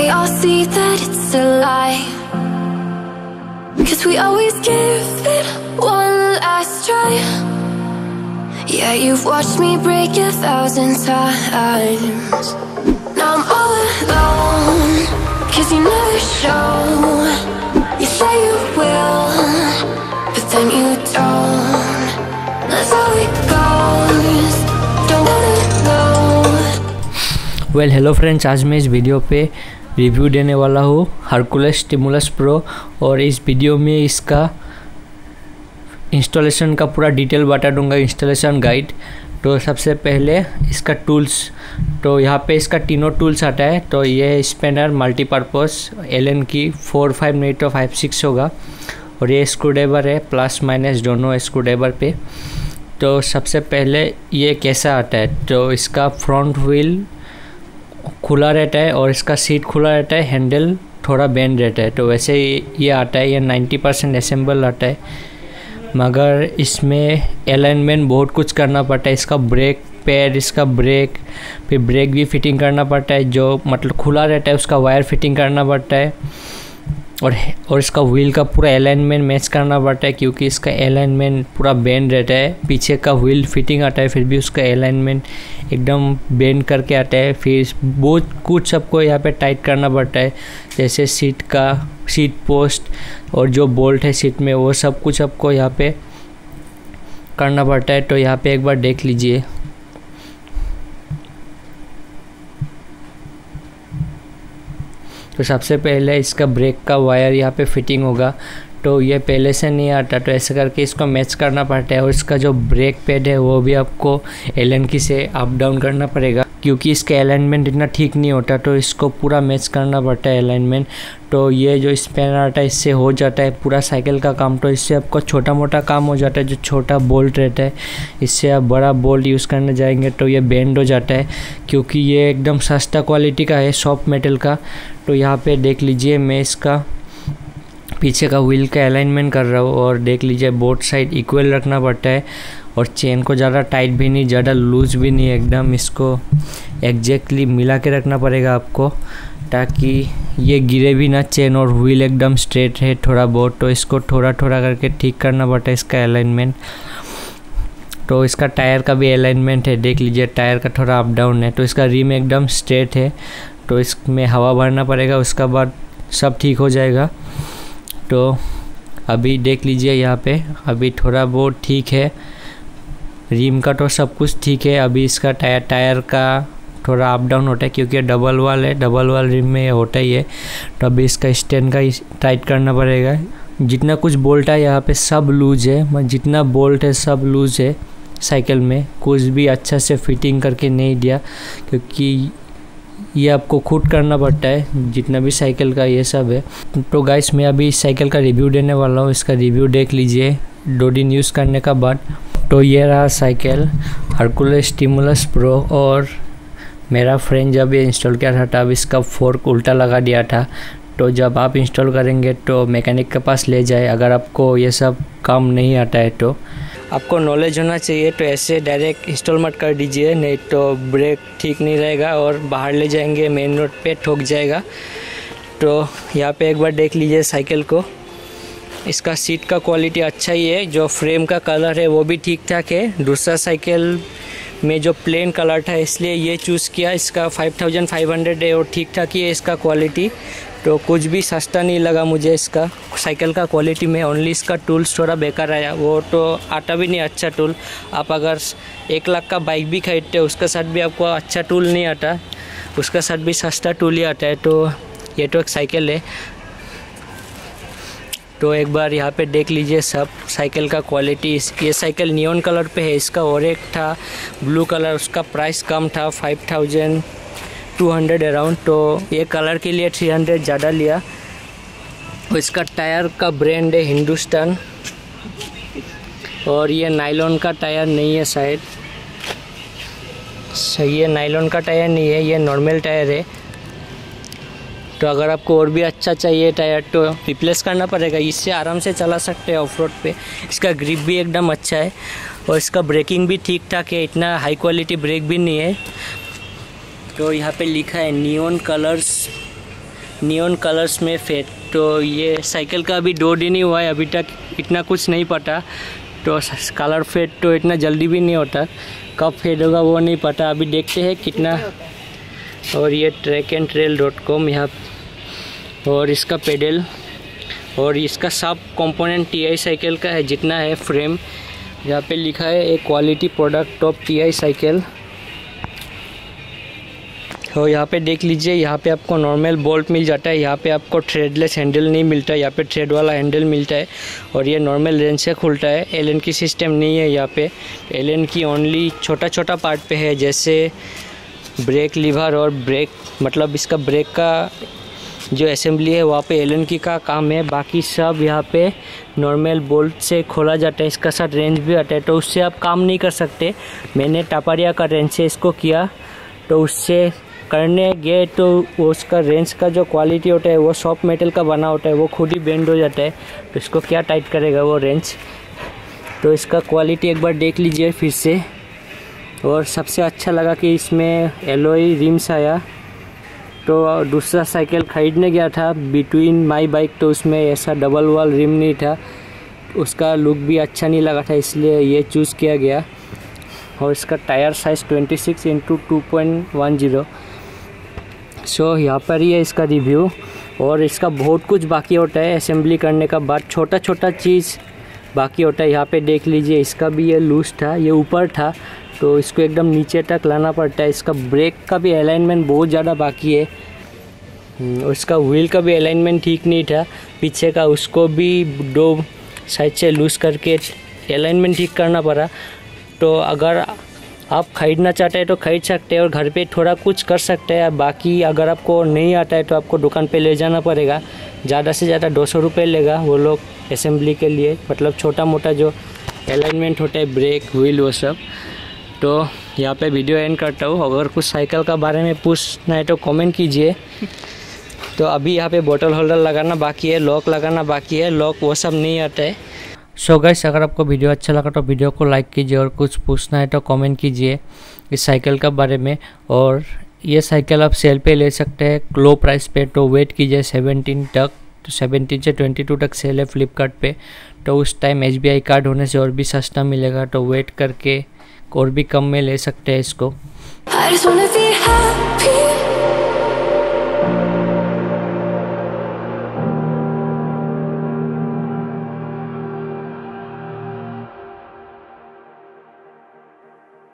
we all see that it's a lie, 'cause we always give it one last try. Yeah, you've watched me break 1,000 times. Now I'm all alone, 'cause you never show. You say you will, but then you don't. That's how it goes. Don't wanna know. Well hello friends, आज मैं इस video पे review देने वाला हूँ Hercules stimulus pro, और इस video में इसका इंस्टॉलेशन का पूरा डिटेल बता दूंगा, इंस्टॉलेशन गाइड। तो सबसे पहले इसका टूल्स, तो यहाँ पे इसका तीनों टूल्स आता है। तो ये स्पेनर मल्टीपर्पज़ एलन की 4-5 नहीं तो 5-6 होगा, और ये स्क्रूड्राइवर है प्लस माइनस दोनों स्क्रूड्राइवर पे। तो सबसे पहले ये कैसा आता है, तो इसका फ्रंट व्हील खुला रहता है और इसका सीट खुला रहता है, हैंडल थोड़ा बेंड रहता है। तो वैसे ये आता है, ये 90% असेंबल आता है, मगर इसमें अलाइनमेंट बहुत कुछ करना पड़ता है। इसका ब्रेक पैड, इसका ब्रेक, फिर ब्रेक भी फिटिंग करना पड़ता है, जो मतलब खुला रहता है उसका वायर फिटिंग करना पड़ता है, और इसका व्हील का पूरा अलाइनमेंट मैच करना पड़ता है, क्योंकि इसका अलाइनमेंट पूरा बेंड रहता है। पीछे का व्हील फिटिंग आता है, फिर भी उसका अलाइनमेंट एकदम बेंड करके आता है। फिर बहुत कुछ सबको यहाँ पे टाइट करना पड़ता है, जैसे सीट पोस्ट और जो बोल्ट है सीट में, वो सब कुछ आपको यहाँ पे करना पड़ता है। तो यहाँ पे एक बार देख लीजिए। तो सबसे पहले इसका ब्रेक का वायर यहाँ पे फिटिंग होगा, तो ये पहले से नहीं आता, तो ऐसे करके इसको मैच करना पड़ता है। और इसका जो ब्रेक पैड है वो भी आपको एलन की से अप डाउन करना पड़ेगा, क्योंकि इसका अलाइनमेंट इतना ठीक नहीं होता, तो इसको पूरा मैच करना पड़ता है अलाइनमेंट। तो ये जो स्पेनर आता है इससे हो जाता है पूरा साइकिल का काम। तो इससे आपको छोटा मोटा काम हो जाता है, जो छोटा बोल्ट रहता है इससे आप बड़ा बोल्ट यूज़ करने जाएंगे तो ये बेंड हो जाता है, क्योंकि ये एकदम सस्ता क्वालिटी का है, सॉफ्ट मेटल का। तो यहाँ पे देख लीजिए, मैं इसका पीछे का व्हील का अलाइनमेंट कर रहा हूँ, और देख लीजिए बोथ साइड इक्वल रखना पड़ता है, और चेन को ज़्यादा टाइट भी नहीं, ज़्यादा लूज़ भी नहीं, एकदम इसको एग्जैक्टली मिला के रखना पड़ेगा आपको, ताकि ये गिरे भी ना चेन, और व्हील एकदम स्ट्रेट है थोड़ा बहुत। तो इसको थोड़ा थोड़ा करके ठीक करना पड़ता है इसका अलाइनमेंट। तो इसका टायर का भी अलाइनमेंट है, देख लीजिए टायर का थोड़ा अप डाउन है। तो इसका रिम एकदम स्ट्रेट है, तो इसमें हवा भरना पड़ेगा, उसका बाद सब ठीक हो जाएगा। तो अभी देख लीजिए यहाँ पे अभी थोड़ा बहुत ठीक है, रिम का तो सब कुछ ठीक है। अभी इसका टायर का थोड़ा अप डाउन होता है, क्योंकि डबल वाल है, डबल वाल रिम में होता ही है। तो अभी इसका स्टैंड का टाइट करना पड़ेगा। जितना कुछ बोल्ट है यहाँ पे सब लूज है, जितना बोल्ट है सब लूज है साइकिल में, कुछ भी अच्छा से फिटिंग करके नहीं दिया, क्योंकि ये आपको खुद करना पड़ता है जितना भी साइकिल का ये सब है। तो गाइस, मैं अभी इस साइकिल का रिव्यू देने वाला हूँ, इसका रिव्यू देख लीजिए 2 दिन यूज़ करने का बाद। तो ये रहा साइकिल हरकुलस स्टिमुलस प्रो, और मेरा फ्रेंड जब ये इंस्टॉल किया था तब इसका फोर्क उल्टा लगा दिया था। तो जब आप इंस्टॉल करेंगे तो मैकेनिक के पास ले जाए, अगर आपको ये सब काम नहीं आता है तो आपको नॉलेज होना चाहिए। तो ऐसे डायरेक्ट इंस्टॉल मत कर दीजिए, नहीं तो ब्रेक ठीक नहीं रहेगा और बाहर ले जाएंगे मेन रोड पे ठोक जाएगा। तो यहाँ पे एक बार देख लीजिए साइकिल को, इसका सीट का क्वालिटी अच्छा ही है, जो फ्रेम का कलर है वो भी ठीक ठाक है। दूसरा साइकिल में जो प्लेन कलर था इसलिए ये चूज़ किया, इसका 5500 है और ठीक ठाक ही है इसका क्वालिटी। तो कुछ भी सस्ता नहीं लगा मुझे इसका साइकिल का क्वालिटी में। ओनली इसका टूल्स थोड़ा बेकार आया, वो तो आता भी नहीं अच्छा टूल। आप अगर 1 लाख का बाइक भी खरीदते हो उसका साथ भी आपको अच्छा टूल नहीं आता, उसका साथ भी सस्ता टूल ही आता है। तो ये तो एक साइकिल है। तो एक बार यहाँ पे देख लीजिए सब साइकिल का क्वालिटी। ये साइकिल नियॉन कलर पे है इसका, और एक था ब्लू कलर, उसका प्राइस कम था 5200 अराउंड। तो ये कलर के लिए 300 ज़्यादा लिया। और इसका टायर का ब्रांड है हिंदुस्तान, और ये नायलॉन का टायर नहीं है शायद, सही है, नायलॉन का टायर नहीं है, ये नॉर्मल टायर है। तो अगर आपको और भी अच्छा चाहिए टायर तो रिप्लेस करना पड़ेगा, इससे आराम से चला सकते हैं ऑफ रोड पे। इसका ग्रिप भी एकदम अच्छा है, और इसका ब्रेकिंग भी ठीक ठाक है, इतना हाई क्वालिटी ब्रेक भी नहीं है। तो यहाँ पे लिखा है नियॉन कलर्स नियॉन कलर्स में फेड। तो ये साइकिल का अभी 2 दिन ही हुआ है, अभी तक इतना कुछ नहीं पता। तो कलर फेड तो इतना जल्दी भी नहीं होता, कब फेड होगा वो नहीं पता, अभी देखते हैं कितना। और ये trackandtrail.com यहाँ, और इसका पेडल और इसका सब कंपोनेंट TI साइकिल का है जितना है। फ्रेम यहाँ पे लिखा है a quality product of TI cycle. तो यहाँ पे देख लीजिए, यहाँ पे आपको नॉर्मल बोल्ट मिल जाता है, यहाँ पे आपको थ्रेडलेस हैंडल नहीं मिलता है, यहाँ पे थ्रेड वाला हैंडल मिलता है। और ये नॉर्मल रेंज से खुलता है, एलन की सिस्टम नहीं है यहाँ पे। एलन की ओनली छोटा छोटा पार्ट पे है, जैसे ब्रेक लीवर और ब्रेक, मतलब इसका ब्रेक का जो असेंबली है वहाँ पे एलन की का काम है। बाकी सब यहाँ पे नॉर्मल बोल्ट से खोला जाता है। इसका साथ रेंज भी आता है, तो उससे आप काम नहीं कर सकते। मैंने टापारिया का रेंज से इसको किया, तो उससे करने गए तो उसका रेंज का जो क्वालिटी होता है वो सॉफ्ट मेटल का बना होता है, वो खुद ही बेंड हो जाता है। तो इसको क्या टाइट करेगा वो रेंज। तो इसका क्वालिटी एक बार देख लीजिए फिर से। और सबसे अच्छा लगा कि इसमें एलॉय रिम्स आया। तो दूसरा साइकिल ख़रीदने गया था बिटवीन माई बाइक, तो उसमें ऐसा डबल वॉल रिम नहीं था, उसका लुक भी अच्छा नहीं लगा था, इसलिए ये चूज़ किया गया। और इसका टायर साइज़ 26x2.10। सो यहाँ पर ही है इसका रिव्यू। और इसका बहुत कुछ बाकी होता है असेंबली करने का बाद, छोटा छोटा चीज़ बाकी होता है। यहाँ पे देख लीजिए, इसका भी ये लूज था, ये ऊपर था, तो इसको एकदम नीचे तक लाना पड़ता है। इसका ब्रेक का भी अलाइनमेंट बहुत ज़्यादा बाकी है। और इसका व्हील का भी अलाइनमेंट ठीक नहीं था पीछे का, उसको भी 2 साइड से लूज़ करके अलाइनमेंट ठीक करना पड़ा। तो अगर आप ख़रीदना चाहते हैं तो ख़रीद सकते हैं और घर पे थोड़ा कुछ कर सकते हैं। बाकी अगर आपको नहीं आता है तो आपको दुकान पे ले जाना पड़ेगा, ज़्यादा से ज़्यादा 200 रुपये लेगा वो लोग असेंबली के लिए, मतलब छोटा मोटा जो अलाइनमेंट होता है ब्रेक व्हील वो सब। तो यहाँ पे वीडियो एंड करता हूँ। अगर कुछ साइकिल का बारे में पूछना है तो कमेंट कीजिए। तो अभी यहाँ पे बोतल होल्डर लगाना बाकी है, लॉक लगाना बाकी है, लॉक वो सब नहीं आता है। सो गाइस, अगर आपको वीडियो अच्छा लगा तो वीडियो को लाइक कीजिए, और कुछ पूछना है तो कमेंट कीजिए इस साइकिल का बारे में। और ये साइकिल आप सेल पे ले सकते हैं लो प्राइस पे। तो वेट कीजिए 17 तक, तो 17 से 22 तक सेल है फ्लिपकार्ट पे। तो उस टाइम SBI कार्ड होने से और भी सस्ता मिलेगा, तो वेट करके और भी कम में ले सकते हैं इसको। I just wanna be happy.